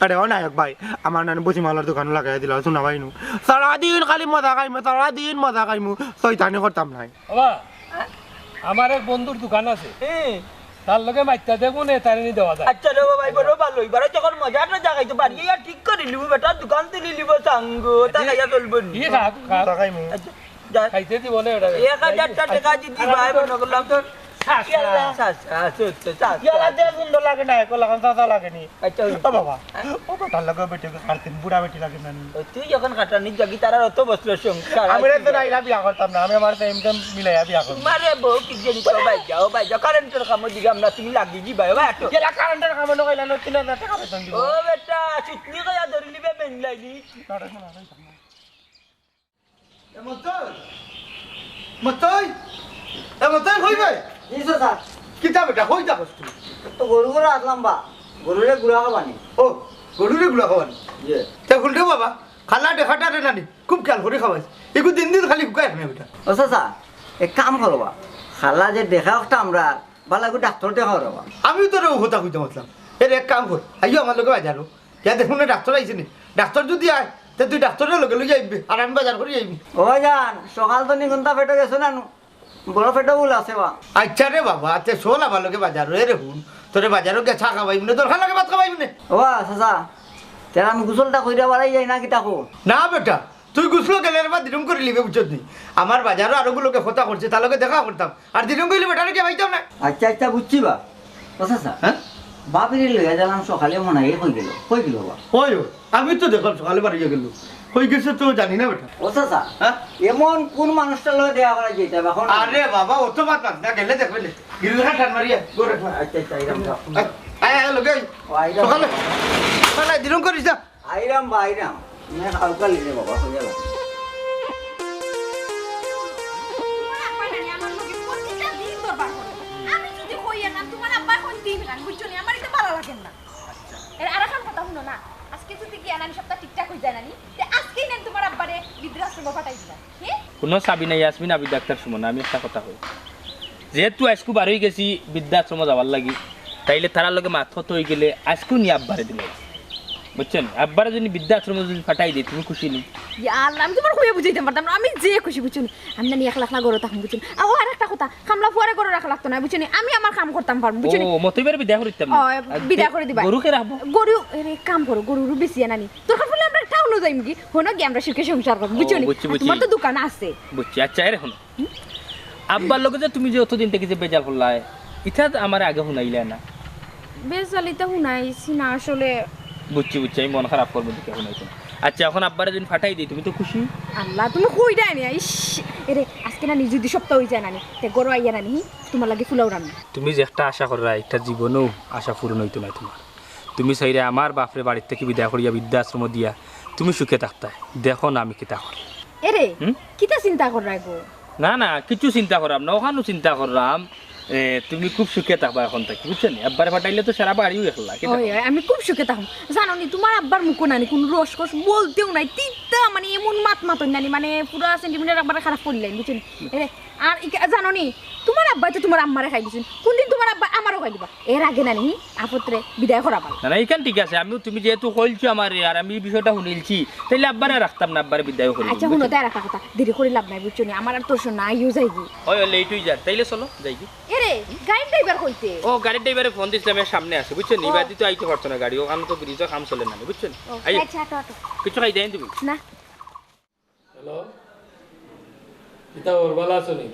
আরে ও নায়ক ভাই আমার নানি বসি মালার দোকান লাগাই দিল শোনা ভাইনু সারাদিন খালি মজা খাইমু সারাদিন মজা খাইমু শয়তানি করতাম নাই বাবা আমার এক বন্ধুর দোকান আছে তার লগে মাইতা দেখো নে তার নি দেওয়া যায় আচ্ছা রে ভাই বড় ভালো এবারে যখন মজাটা জাগাইতো বাড়ি আর ঠিক করে লিবো বেটা দোকান থেকে লিবো সাঙ্গ তা খাইয়া চলবো কি খা খাইমু খাইতে দিব না এটা 1000 টাকা দিদি ভাই বড় করলাম তো সুন্দর লাগে না এক লাগান চাচা লাগে নি আচ্ছা ও বাবা ও তার লগে বেটে কাটতেন বুড়া বেটি লাগে না তুই যখন কাটানি জাগি তার অত বছর সংসার আমি তো নাইলা বিয়া করতাম না আমি আমার টাইম মিলাইয়া বিয়া করব মারে বউ কি জানি তো ভাই যাও কারেন্টের কাম দিকে আমরা তুমি লাগি জি ভাই ভাই কেলা কারেন্টের কাম ন কইলা 3000 টাকা বেতন দিব ও বেটা চুটনি কইয়া ধরি লিবে মেন লাগি মতই হইবে নিছো স্যার কিতা বেটা হই যা কষ্ট তো গরু গরু আসলাম বা গরুরে গুড়া খাবানি ও গরুরে গুলা খাওয়ান যে তা গুলটে বাবা খালা দেখাটা রে নানি খুব খেয়াল করে খাওয়াই এগু দিন খালি হুকাই না বেটা ও চাচা এক কাম করবা খালা যে দেখা একটা আমরা ভালো করে ডাক্তার দেখাও রবা আমি তো রে কথা কইতে মতলাম এর এক কাম কর আইও আমার লগে বাজারো ইয়া দেখুন না ডাক্তার আইছে নি ডাক্তার যদি আয় তে তুই ডাক্তারের লগে লই যাইবি আর আমি বাজার করে যাইবি ও জান সকাল তো নিঘন্টা পেটে গেছে না বড় পেটে বল আছে বা আচ্ছা রে বাবা তে শোন আমার লগে বাজার রে হুন তোরে বাজারও গে চা খাবাইবি না তোর খালাকে ভাত খাবাইবি না ও চাচা তেরা আমি গোসলটা কইরা বাড়াই যাই না কি তাকো না বেটা তুই গুছলো গেলে বা দিরম করে লিবে বুঝছত নি আমার বাজারও আরোগুলোকে কথা করছে তার লগে দেখা করতাম আর দিরম কইলে বেটারে কে পাইতাম না আচ্ছা আচ্ছা বুঝছি বা ও চাচা হ্যাঁ বাপিরে লইয়া গেলাম সকালে মনে হয় কই গেল বা ওই আমি তো দেখলাম সকালে বাড়ি গেল হয়ে গেছে তো জানি না বেটা ও চাচা হ্যাঁ এমন কোন মানুষটার লগে দেখা করা যেতে হবে এখন আরে বাবা অত বাত না গেলে দেখবে গিরিল ঘাট টান মারিয়া গোরে আচ্ছা আচ্ছা আইরাম যাও আয় লগে ও আইরাম সকালে সকালে দিরম করিস না আইরাম বা আইরাম मैं হালকা লিখে বাবা হয়ে গেল আমি যদি কইয়া না তোমার আব্বা কোন দিন না বুঝছো না আমার এটা ভালো লাগে না এর আরেকটা কথা শুনো না আজকে যদি কি আনানি সপ্তাহ ঠিকঠাক হই যায় নানি তে আজকেই নেন তোমার আব্বারে বৃদ্ধাশ্রমে পাঠাই দিলাম হ্যাঁ কোনো চাবি নাই ইয়াসমিন আবি ডাক্তার সুমন আমি একটা কথা কই যেহেতু আজকু বার হয়ে গেছি বৃদ্ধাশ্রমে যাওয়ার লাগি তাইলে তারার লগে মাথত হয়ে গেলে আজকু নিয়ে আব্বারে দিলে বুঝছেন আব্বারে যদি বৃদ্ধাশ্রমে যদি ফাটাই দিই তুমি খুশি নি আল্লাহ আমি তোমার কইয়া বুঝাইতে পারতাম না আমি যে খুশি বুঝছেন আমি না একলা একলা গরো থাকুন বুঝছেন আর একটা কথা খামলা ফুয়ারে গরো রাখা লাগতো না বুঝছেন আমি আমার কাম করতাম পারবো বুঝছেন ও মতইবার বিদায় করিতাম বিদায় করে দিবা গরুকে রাখবো গরু এরে কাম করো গরুরু বেশি নানি তোর কাপড় আমরা টাউন যাইম কি হনো কি আমরা সুখে সংসার করব বুঝছেন তোমার তো দোকান আছে বুঝছি আচ্ছা এর হন আব্বার লগে যে তুমি যে অতদিন থেকে যে বেজার করলাই ইটা আমার আগে শুনাইলে না বেজালিতে শুনাইছি না আসলে বুঝছি আমি মন খারাপ করবো দেখে শুনাইছো আচ্ছা এখন আব্বারে যদি ফাটাই দিই তুমি তো খুশি আল্লাহ তুমি কই দেয় না ইস এরে আজকে না যদি সপ্তাহ হই যায় নানি তে গরু আইয়া নানি তোমার লাগে ফুলাও রান্না তুমি যে একটা আশা কররা একটা জীবনেও আশা পূরণ হইতো না তোমার তুমি চাইলে আমার বাপরে বাড়ির থেকে বিদায় করিয়া বৃদ্ধাশ্রম দিয়া তুমি সুখে থাকতা দেখো না আমি কিতা করি এরে কিতা চিন্তা কর রাখো না কিছু চিন্তা করাম না ওখানেও চিন্তা করলাম তুমি খুব সুখে থাকবা এখন থেকে বুঝছেন আব্বারে ফাটাইলে তো সারা বাড়িও একলা আমি খুব সুখে থাকুম জানো নি তোমার আব্বার মুখো নানি কোন রস কস বলতেও নাই তিতা মানে এমন মাত নানি মানে পুরা সেন্টিমিটার একবার খারাপ করলেন বুঝছেন আর জানো নি তোমার আব্বা তো তোমার আম্মারে খাই দিছেন কোনদিন তোমার আব্বা আমারও খাই দিবা এর আগে নানি আপত্রে বিদায় করাবা না এইখান ঠিক আছে আমিও তুমি যেহেতু কইছো আমার আর আমি এই বিষয়টা শুনিলছি তাইলে আব্বারে রাখতাম না আব্বারে বিদায় করি আচ্ছা শুনো তাই রাখা কথা দেরি করে লাভ নাই বুঝছো নি আমার আর তোর শোনা আইও যাইবি ওই লেট হই যায় তাইলে চলো যাইবি এরে গাড়ি ড্রাইভার কইতে ও গাড়ির ড্রাইভারে ফোন দিছিলাম সামনে আছে বুঝছেন এই বাদি তো আইতে পারতো না গাড়ি ওখানে তো ব্রিজে কাম চলে না বুঝছেন আইও আচ্ছা আটো কিছু খাই দেন তুমি না হ্যালো এটা ওর বালা শুনি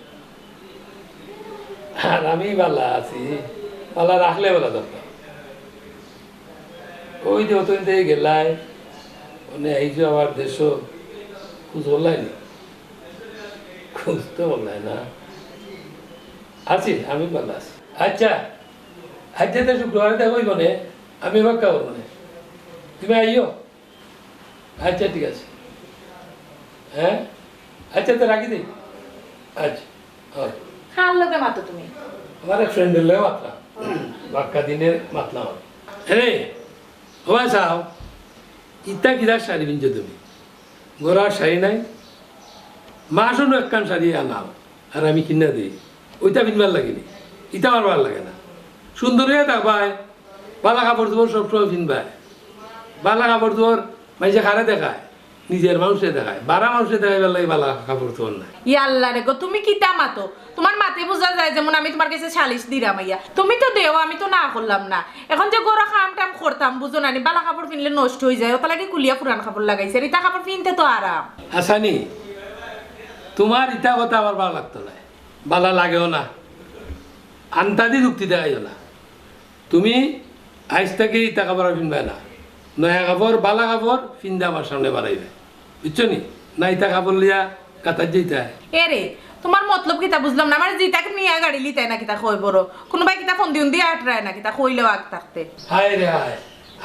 আর আমি বালা আছি বালা রাখলে বলা দরকার ওই যে অতদিন থেকে গেলাই মানে আইছো আমার দেশ খুঁজ বললাইনি খুঁজ তো বললাই না আছি আমি ভালো আছি আচ্ছা আচ্ছা তো শুক্রবারে দেখো মানে আমি এবার খাবো মানে তুমি আইও আচ্ছা ঠিক আছে হ্যাঁ আচ্ছা তো রাখি দিই আচ্ছা ওকে খার লোকে মাতো তুমি আমার এক ফ্রেন্ডের লোক মাতলাম বাক্কা দিনের মাতলাম রে হওয়া চাও ইতা কিদার শাড়ি পিনছো তুমি গোড়ার শাড়ি নাই মাসও একখান শাড়ি আনাও আর আমি কিনা দিই ওইটা পিনবার লাগেনি ইটা আমার ভালো লাগে না সুন্দর হয়ে থাকবাই বালা কাপড় তোমার সবসময় পিনবাই বালা কাপড় তোমার মাইসে খারে দেখায় নিজের মানুষে দেখায় বারা মানুষে দেখায় বেলায় বালা কাপড় তোমার না ইয়াল্লা রে গো তুমি কিতা মাতো তোমার মাতে বোঝা যায় যেমন আমি তোমার কাছে সালিশ দিলাম ইয়া তুমি তো দেও আমি তো না করলাম না এখন যে গরো খাম টাম করতাম বুঝো না বালা কাপড় কিনলে নষ্ট হয়ে যায় ওটা লাগে কুলিয়া পুরান কাপড় লাগাইছে ইটা কাপড় কিনতে তো আরাম হাসানি তোমার ইটা কথা আমার ভালো লাগতো না বালা লাগেও না আন্তাদি যুক্তি দেখাইও না তুমি আইস থেকে ইটা কাপড় কিনবে না নয়া কাপড় বালা কাপড় পিন্দা আমার সামনে বাড়াইবে বুঝছো নি না ইটা কাপড় লিয়া কাতার যেতে এরে তোমার মতলব কিতা বুঝলাম না আমার জিতাকে নিয়ে গাড়ি লিতাই না কিতা কই বড় কোনোবাই কিতা ফোন দিউন দিয়ে আটরায় না কিতা কইলেও আগ থাকতে হায় রে হায়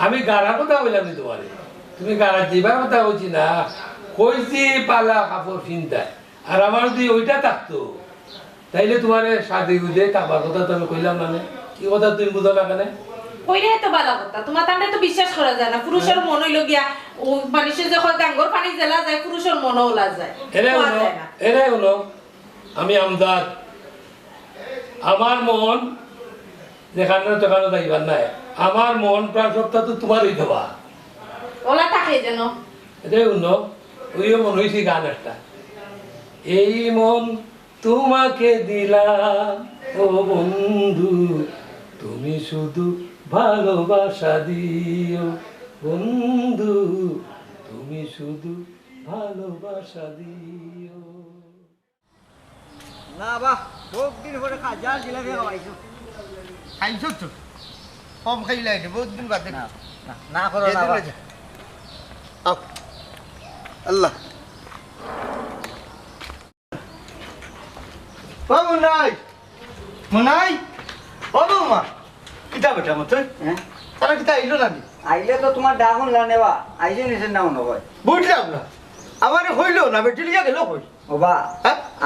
আমি গাড়ার কথা বললাম নি তোমারে তুমি গাড়া দিবার কথা বলছি না কইছি পালা কাপড় পিন্তায় আর আমার যদি ওইটা থাকতো তাইলে তোমার সাথে বুঝে কাপড় কথা তো আমি কইলাম না কি কথা তুমি বুঝো না কেন কইরে তো বালা কথা তোমার তাহলে তো বিশ্বাস করা যায় না পুরুষের মন হইল গিয়া ও মানুষের যে হয় গাঙ্গর পানি জেলা যায় পুরুষের মনও ওলা যায় এরে হলো আমি আমদাদ আমার মন যেখানে সেখানে যাইবার নাই আমার মন প্রাণ সপ্তাহ তো তোমারই দেওয়া ওলা থাকে যেন এটাই হলো ওইও মন হয়েছি গান একটা এই মন তোমাকে দিলাম ও বন্ধু তুমি শুধু ভালোবাসা দিও বন্ধু তুমি শুধু ভালোবাসা দিও না বাহ বহুত দিন পরে খাজা জিলাপি খাওয়াইছো খাইছো তো কম খাইলাই বহুত দিন বাদে না করো না বাহ। আল্লাহ বাবু নাই মনাই বাবু মা কিতা বেটা মতো হ্যাঁ তারা কিতা আইলো না আইলে তো তোমার ডাক শুনলা নেবা আইসে নিচে নাও নকয় বুঝলাম না আমার হইলো না বেটি লিয়া গেল কই ও বা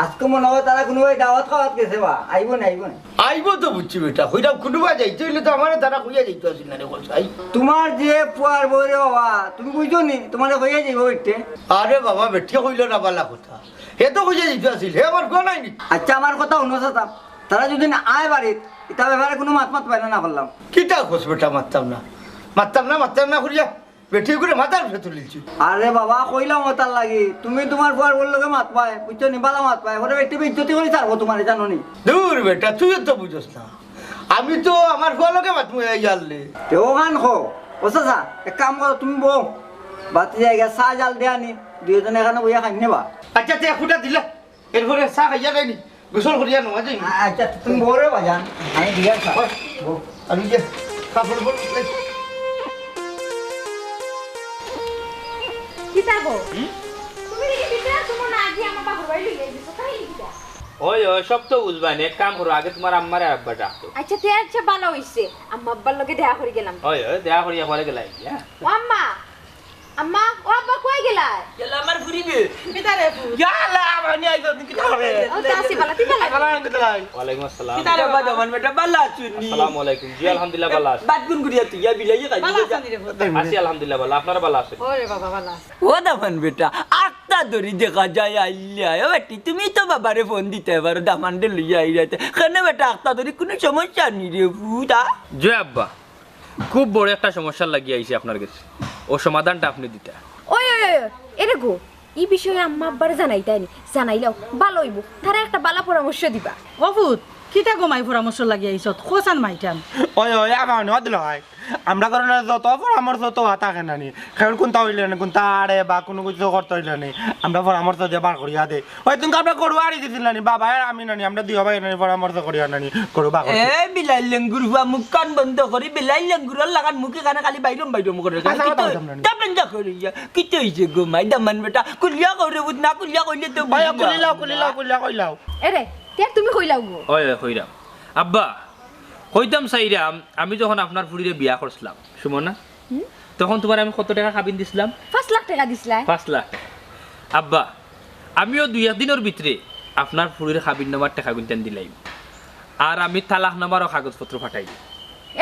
আজকে মনে হয় তারা কোনোভাবে দাওয়াত খাওয়াত গেছে বা আইব না আইব না আইব তো বুঝছি বেটা হইরা খুঁড়বা যাইতে হইলে তো আমার তারা খুঁজা যাইতে আসিল না রে কলসাই তোমার যে পুয়ার বই রে বাবা তুমি বুঝছো নি তোমার হইয়া যাইব একটে আরে বাবা বেটি হইল না বালা কথা হে তো খুঁজে যাইতে আসিল হে আমার কোয়া নাই নি আচ্ছা আমার কথা শুনো চাতা তারা যদি না আয় বাড়িত এটা ব্যাপারে কোনো মাত মাত পাইলে না করলাম। কিতা খোঁজ বেটা মারতাম না করিয়া বেটি করে মাথার উপরে তুলিছি। আরে বাবা কইলাম তার লাগি তুমি তোমার ফুয়ার বললোকে মাত পায় বুঝছো নি বালা মাত পায় ওরে একটু ইজ্জতি করে ছাড়বো তোমার জানো নি। দূর বেটা তুইও তো বুঝোস না, আমি তো আমার ফুয়ালোকে মাতমু জানলে। তেও গান খো ও চাচা এক কাম করো তুমি বউ বাতি জায়গা চা জাল দেয়া নি দুইজনে এখানে বইয়া খাই নেবা। আচ্ছা তে ফুটা দিলা এরপরে চা খাইয়া যায়নি গোসল করিয়া নোয়া যাই। আচ্ছা তুমি বউরে বাজান আমি দিয়া খা আমি যে কাপড় কিতা গো তুমি দেখি বিটা তোমার না আগে আমার বাবুর বাড়ি লইয়া দিছো তাই কিতা ওই সব তো বুঝবাই না, এক কাম করো আগে তোমার আম্মারে আব্বা ডাকতো। আচ্ছা তে আচ্ছা ভালো হইছে আম্মা আব্বার লগে দেখা করে গেলাম। ওই দেখা করিয়া পরে গেলাই। ও আম্মা আম্মা ও আব্বা কই গেলা গেলা আমার ঘুরিবে কিতারে ফু ইয়ালা আমি আইছো কি করে ও তাসি বালা তুই বালা কালান কে লাই ওয়ালাইকুম আসসালাম। কিতারে বাবা দমান বেটা বালা চুনি আসসালামু আলাইকুম। জি আলহামদুলিল্লাহ ভালো আছি। বাদ গুন গুরিয়া তুই ইয়া বিলাই খাই আছি আলহামদুলিল্লাহ ভালো, আপনারা ভালো আছেন? ওরে বাবা বালা ও দামান বেটা আটটা ধরি দেখা যায় আইলা ও বেটি তুমি তো বাবারে ফোন দিতে পারো দামান দে লইয়া আইরাতে কেন বেটা আটটা ধরি কোনো সমস্যা নি রে ফুটা। জয় আব্বা, খুব বড় একটা সমস্যা লাগিয়ে আইছি আপনার কাছে, ও সমাধানটা আপনি দিতে। ওই ওই ওই এরে গো এই বিষয়ে আম্মা আব্বারে জানাইতাইনি জানাইলাও ভালো হইব তারা একটা বালা পরামর্শ দিবা। ও ভূত কিতা গো মাই পরামর্শ লাগি আইছত খোসান মাইটান ওই আমার নদ লয় আমরা কারণ যত পরামর্শ তো হাতা কেনা নি খেল কোনটা হইলে না কোনটা আড়ে বা কোনো কিছু করতে হইলে নি আমরা পরামর্শ দিয়ে বার করিয়া দে ওই তুমি আমরা করবো আড়ি দিছিল নানি বাবা আমি নানি আমরা দুই ভাই নানি পরামর্শ করিয়া নানি করবো এ বিলাই লেঙ্গুর হুয়া মুখ কান বন্ধ করি বিলাই লেঙ্গুর লাগান মুখে কানে খালি বাইরম বাইরম করে আচ্ছা, কথা বলতাম না। তাপন যা করিয়া কিতে হইছে গো মাই দামান বেটা কুলিয়া করে বুঝ না কুলিয়া কইলে তো ওই কুলিলাও কইলাও এরে তে তুমি কইলাও গো ওই হইরাম আব্বা, কইতাম চাইরাম আমি যখন আপনার ফুড়িরে বিয়া করছিলাম সুমনা, তখন তোমার আমি কত টাকা খাবিন দিছিলাম? 5 লাখ টাকা দিছিলা 5 লাখ। আব্বা আমিও 2-1 দিনের ভিতরে আপনার ফুড়ির খাবিন নামার টাকা গুনতেন দিলাম, আর আমি তালাক নামারও কাগজপত্র ফাটাই।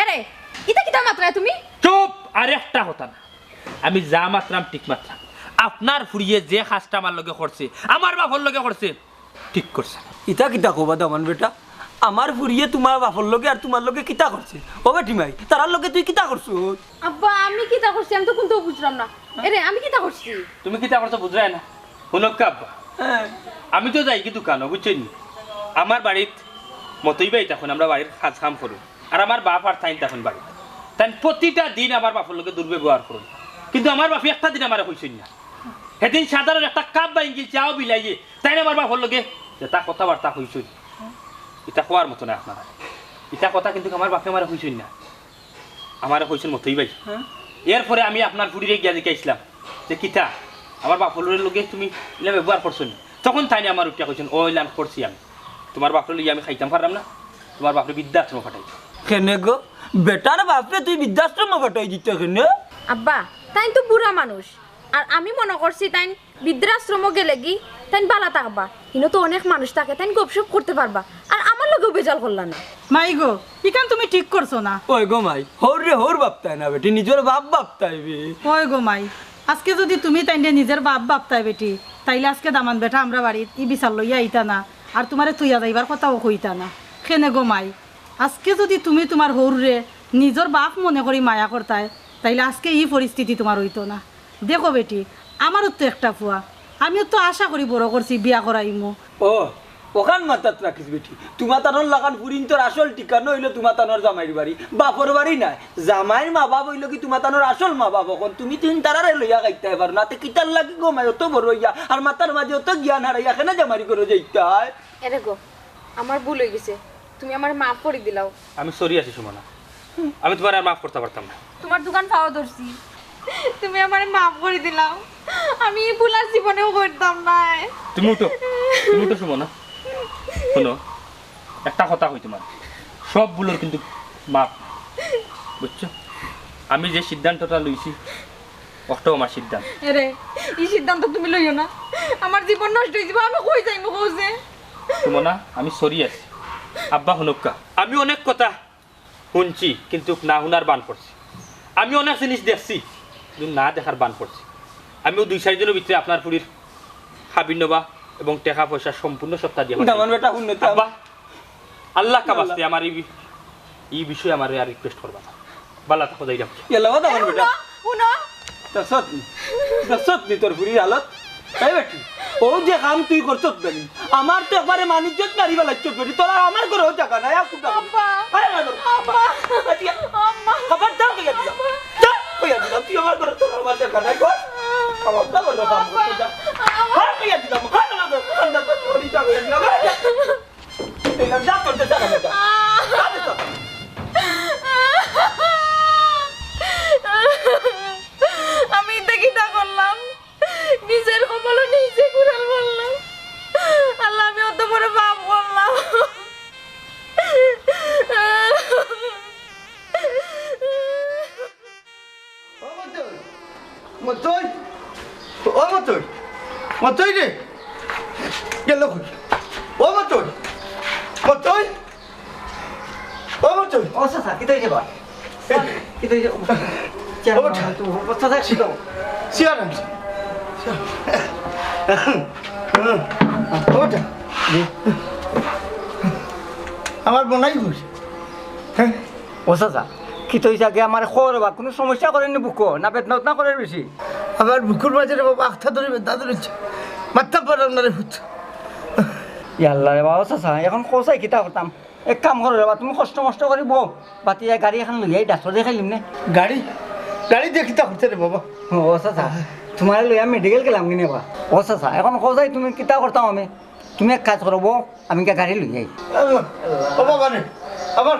এরে ইতা কিতা মাত্রা তুমি চুপ, আর একটা কথা না, আমি যা মাত্রাম ঠিক মাত্রাম। আপনার ফুড়িয়ে যে কাজটা আমার লগে করছে আমার বাপর লগে করছে ঠিক করছে। ইতা কিতা কবা দামান বেটা আমার ফুরিয়ে তোমার বাপর লগে আর তোমার লগে কিতা করছে ও বেটি মাই তারার লগে তুই কিতা করছো? আব্বা আমি কিতা করছি আমি তো কোনটাও বুঝলাম না। এরে আমি কিতা করছি তুমি কি তা করছো বুঝরাই না? শুনক আব্বা, আমি তো যাই কি দোকানও বুঝছেন, আমার বাড়িত মতই বাই তখন আমরা বাড়ির কাজ কাম করুন, আর আমার বাপ আর তাই তখন বাড়িতে তাই প্রতিটা দিন আমার বাপর লোকে দুর্ব্যবহার করুন, কিন্তু আমার বাপি একটা দিন আমার কইছেন না। সেদিন সাধারণ একটা কাপ বাইঙ্গি চাও বিলাইয়ে তাই আমার বাপর লোকে তা কথাবার্তা হইছই, এটা হওয়ার মতো না আপনারা। এটা কথা কিন্তু আমার বাপে আমার হইছেন না, আমার হইছেন মতই বাই। এরপরে আমি আপনার ফুড়িরে গিয়া জিজ্ঞাসলাম যে কিতা আমার বাপলের লোকে তুমি ইলা ব্যবহার করছো নি, তখন তাই আমার উঠিয়া কইছেন ও ইলাম করছি আমি, তোমার বাপরে লইয়া আমি খাইতাম পারলাম না, তোমার বাপরে বৃদ্ধাশ্রম ফাটাই। কেনে গো বেটার বাপরে তুই বৃদ্ধাশ্রম ফাটাই দিতে কেনে? আব্বা তাই তো বুড়া মানুষ, আর আমি মনে করছি তাই বৃদ্ধাশ্রম গেলে কি তাই বালা থাকবা, কিন্তু তো অনেক মানুষ থাকে তাই গপসপ করতে পারবা, আর আমার লগেও বেজাল করলা না। মাই গো ইকান তুমি ঠিক করছো না। ওই গো মাই হোর রে হোর বাপতাই না বেটি নিজের বাপ বাপতাইবে। ওই গো মাই আজকে যদি তুমি তাইলে নিজের বাপ বাপতাই বেটি তাইলে আজকে দামান বেটা আমরা বাড়িত ই বিচার লইয়া আইতা না, আর তোমারে তুইয়া যাইবার কথাও কইতা না। খেনে গো মাই আজকে যদি তুমি তোমার হৌরে নিজের বাপ মনে করি মায়া করতাই তাইলে আজকে এই পরিস্থিতি তোমার হইতো না। দেখো বেটি আমারও তো একটা ফুয়া, আমিও তো আশা করি বড় করছি বিয়া করাইমু। ও ওখান মাতাত রাখিস বেটি তোমার তানোর লাগান পুরিন তোর আসল ঠিকানা হইলো তোমার তানোর জামাইর বাড়ি, বাপর বাড়ি নাই। জামাইর মা বাপ হইলো কি তোমার তানোর আসল মা বাপ, এখন তুমি তিন তারারে লইয়া গাইতে পারো না, কিতার লাগি গো মাই অত বড় হইয়া আর মাতার মাঝে অত জ্ঞান হারাইয়া কেন জামারি করে যাইতে হয়? এরে গো আমার ভুল হয়ে গেছে, তুমি আমার মাফ করে দিলাও। আমি সরি আছি সুমনা, আমি তোমার আর মাফ করতে পারতাম না। তোমার দোকান পাওয়া ধরছি, তুমি আমার মাফ করে দিলাও, আমি এই ভুল আর জীবনেও করতাম না। তুমি উঠো সুমনা, শোনো একটা কথা কই তোমার, সব ভুলের কিন্তু মাপ বুঝছো, আমি যে সিদ্ধান্তটা লইছি ওটাও আমার সিদ্ধান্ত। এরে এই সিদ্ধান্ত তুমি লইও না, আমার জীবন নষ্ট হয়ে যাবে, আমি কই যাইমু কইছে। সুমনা আমি সরি আছি। আব্বা হনুক্কা আমি অনেক কথা শুনছি কিন্তু না শুনার বান করছি, আমি অনেক জিনিস দেখছি কিন্তু না দেখার বান করছি। আমিও 2-4 দিনের ভিতরে আপনার পুরীর খাবির নেবা এবং টাকা পয়সা সম্পূর্ণ সপ্তাহ দিয়ে দামান বেটা উন্নতি আব্বা আল্লাহ কা বাস্তে আমার এই বিষয়ে আমার আর রিকোয়েস্ট করবা না বালা থাকো যাই যাও গেল কথা বল বেটা শুনো দশত নি তোর ফুরি হালত তাই বেটি ও যে কাম তুই করছত জানি আমার তো একবারে মানিজ্যত মারি বেলাচ্ছ বেটি তোর আর আমার ঘরেও টাকা নাই আর কুটা আব্বা আরে না আব্বা আম্মা খবর দাও কইয়া দিলাম যা কইয়া দিলাম তুই আমার ঘরে তোর আমার টাকা নাই কর খবর দাও বলো কাম করতে যা হ্যাঁ কইয়া দিলাম হ্যাঁ না খান্দা তো তোরই টাকা কইয়া দিলাম এই যা করতে টাকা না যা আমি দেখিটা করলাম নিজের কপালে নিজে কুড়াল বললাম আল্লাহ আমি অত বড় পাপ করলাম মতই ও মতই মতই রে গেল কই ও মতই মতই ও মতই ও চাচা কি তৈরি বা কি তৈরি চাচা ছিল সিয়ার ওটা আমার বোনাই ঘুরছে হ্যাঁ ও চাচা কি তৈরি আগে আমার খবর বা কোনো সমস্যা করেনি বুকো না বেদনা না করে বেশি আবার বুকুর মাঝে রে বাবা আখটা ধরে বেদা ধরেছে মাথা পড়াম না রে ভূত ইয়াল্লা রে বাবা চাচা এখন কোথায় কিতা করতাম এক কাম করো রে বা তুমি কষ্ট মষ্ট করে বউ বাতি গাড়ি এখন লইয়াই ডাক্তার দেখাইলিম নে গাড়ি গাড়ি দিয়ে কিতা করতে রে বাবা ও চাচা তোমার লইয়া মেডিকেল গেলাম কিনে বা ও চাচা এখন কোথায় তুমি কিতা করতাম আমি তুমি এক কাজ করো বউ আমি গাড়ি লই যাই ও বাবা রে আমার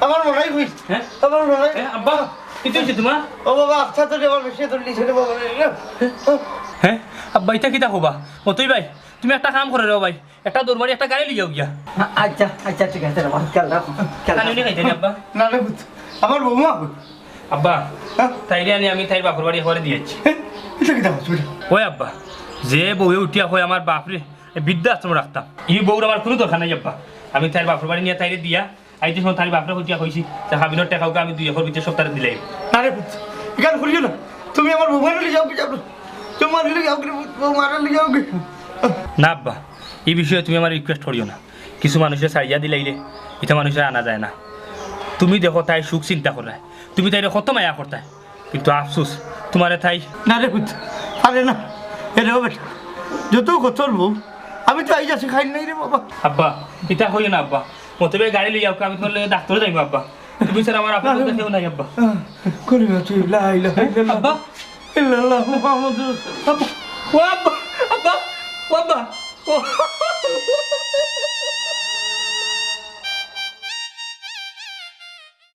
আমার মনাই ঘুষ হ্যাঁ? আমার মনাই আব্বা কি হইছে তোমার ও বাবা আখটা ধরে আমার বেশি ধরলি ছেড়ে বাবা রে হ্যাঁ আব্বা ইটা কিতা হবা মতই ভাই তুমি একটা কাম করে রে ভাই একটা দরবারি একটা গাড়ি লিয়াও গিয়া আচ্ছা আচ্ছা ঠিক আছে রে বাবা খেয়াল রাখো খেয়াল কানি রাখো। খাইতে নি আব্বা না রে ভূত আমার বৌমা আব্বা হ্যাঁ তাইলে আমি তাইর বাপর বাড়ি করে দিয়েছি এটা কিতা হচ্ছে ওই আব্বা যে বউয়ে উঠিয়া হয় আমার বাপরে বৃদ্ধাশ্রম রাখতাম এই বউর আমার কোনো দরকার নাই আব্বা আমি তার বাপর বাড়ি নিয়ে তাইরে দিয়া আইতে সময় তার বাপরা উঠিয়া হয়েছি তা হাবিনের টাকাকে আমি 2 ভিতরে সপ্তাহে দিলাই না রে ভূত এখানে করিও না তুমি আমার বৌমা নিয়ে যাও কি যাবো তোমার নিয়ে যাও কি বৌমার নিয়ে যাও কি না আব্বা এই বিষয়ে তুমি আমার রিকোয়েস্ট করিও না কিছু মানুষের সারিয়া দিলাইলে এটা মানুষের আনা যায় না তুমি দেখো তাই সুখ চিন্তা করে তুমি তাইরে কত মায়া করতে কিন্তু আফসোস তোমারে তাই না রে ভূত আরে না এরে বেটা যত কতর বউ আমি তো আই যাচ্ছি খাই নাই রে বাবা আব্বা এটা হইও না আব্বা মতে গাড়ি লই যাও আমি তোমার ডাক্তারে যাইব আব্বা তুমি স্যার আমার আপনার কেউ নাই আব্বা করি না তুই লাই লাই আব্বা ইল্লাল্লাহ মুহাম্মাদুর আব্বা ও আব্বা আব্বা ও আব্বা ও